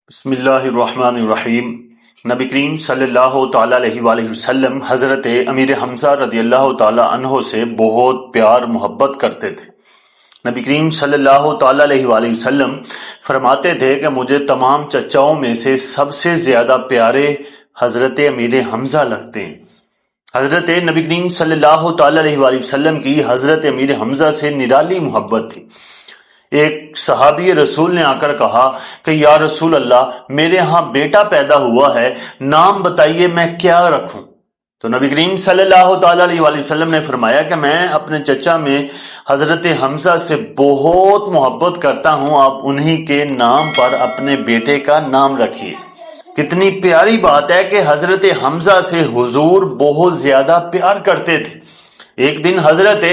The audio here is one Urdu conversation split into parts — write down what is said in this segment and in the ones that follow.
بسم اللہ الرحمن الرحیم۔ نبی کریم صلی اللہ تعالیٰ علیہ وآلہ وسلم حضرت امیر حمزہ رضی اللہ تعالیٰ عنہ سے بہت پیار محبت کرتے تھے۔ نبی کریم صلی اللہ تعالیٰ علیہ وآلہ وسلم فرماتے تھے کہ مجھے تمام چچاؤں میں سے سب سے زیادہ پیارے حضرت امیر حمزہ لگتے ہیں۔ حضرت نبی کریم صلی اللہ تعالیٰ علیہ وآلہ وسلم کی حضرت امیر حمزہ سے نرالی محبت تھی۔ ایک صحابی رسول نے آ کر کہا کہ یا رسول اللہ، میرے ہاں بیٹا پیدا ہوا ہے، نام بتائیے میں کیا رکھوں؟ تو نبی کریم صلی اللہ تعالیٰ علیہ وآلہ وسلم نے فرمایا کہ میں اپنے چچا میں حضرت حمزہ سے بہت محبت کرتا ہوں، آپ انہی کے نام پر اپنے بیٹے کا نام رکھیے۔ کتنی پیاری بات ہے کہ حضرت حمزہ سے حضور بہت زیادہ پیار کرتے تھے۔ ایک دن حضرت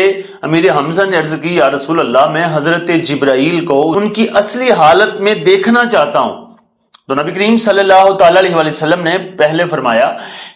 امیر حمزہ نے عرض کی، یا رسول اللہ، میں حضرت جبرائیل کو ان کی اصلی حالت میں دیکھنا چاہتا ہوں۔ تو نبی کریم صلی اللہ تعالیٰ علیہ وآلہ وسلم نے پہلے فرمایا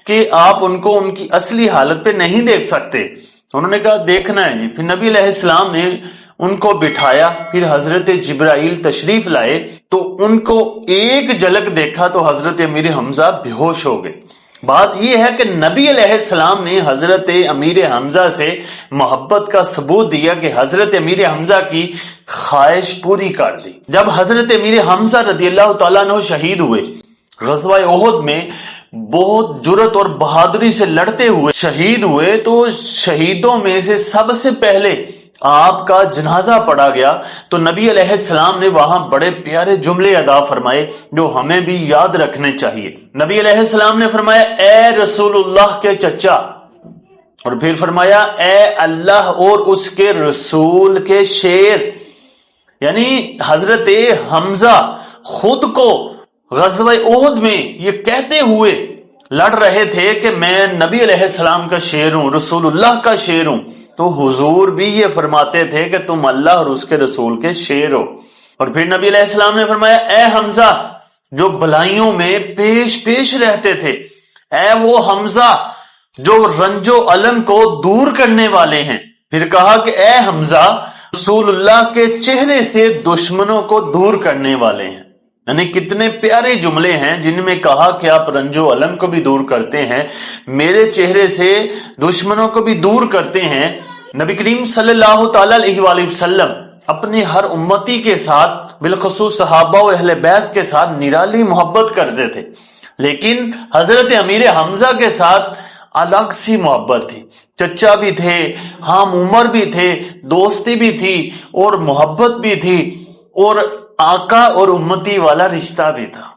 کہ آپ ان کو ان کی اصلی حالت پہ نہیں دیکھ سکتے۔ انہوں نے کہا دیکھنا ہے جی۔ پھر نبی علیہ السلام نے ان کو بٹھایا، پھر حضرت جبرائیل تشریف لائے تو ان کو ایک جھلک دیکھا تو حضرت امیر حمزہ بے ہوش ہو گئے۔ بات یہ ہے کہ نبی علیہ السلام نے حضرت امیر حمزہ سے محبت کا ثبوت دیا کہ حضرت امیر حمزہ کی خواہش پوری کر دی۔ جب حضرت امیر حمزہ رضی اللہ تعالیٰ عنہ شہید ہوئے، غزوہ احد میں بہت جرأت اور بہادری سے لڑتے ہوئے شہید ہوئے، تو شہیدوں میں سے سب سے پہلے آپ کا جنازہ پڑھا گیا تو نبی علیہ السلام نے وہاں بڑے پیارے جملے ادا فرمائے جو ہمیں بھی یاد رکھنے چاہیے۔ نبی علیہ السلام نے فرمایا، اے رسول اللہ کے چچا، اور پھر فرمایا اے اللہ اور اس کے رسول کے شیر۔ یعنی حضرت حمزہ خود کو غزوہ احد میں یہ کہتے ہوئے لڑ رہے تھے کہ میں نبی علیہ السلام کا شیر ہوں، رسول اللہ کا شیر ہوں، تو حضور بھی یہ فرماتے تھے کہ تم اللہ اور اس کے رسول کے شیر ہو۔ اور پھر نبی علیہ السلام نے فرمایا، اے حمزہ جو بلائیوں میں پیش پیش رہتے تھے، اے وہ حمزہ جو رنج و الم کو دور کرنے والے ہیں۔ پھر کہا کہ اے حمزہ رسول اللہ کے چہرے سے دشمنوں کو دور کرنے والے ہیں۔ یعنی کتنے پیارے جملے ہیں جن میں کہا کہ آپ رنج و الم کو بھی دور کرتے ہیں، میرے چہرے سے دشمنوں کو بھی دور کرتے ہیں۔ نبی کریم صلی اللہ تعالیٰ علیہ وآلہ وسلم اپنی ہر امتی کے ساتھ، بالخصوص صحابہ و اہل بیت کے ساتھ نرالی محبت کرتے تھے، لیکن حضرت امیر حمزہ کے ساتھ الگ سی محبت تھی۔ چچا بھی تھے، ہم عمر بھی تھے، دوستی بھی تھی اور محبت بھی تھی، اور آقا اور امتی والا رشتہ بھی تھا۔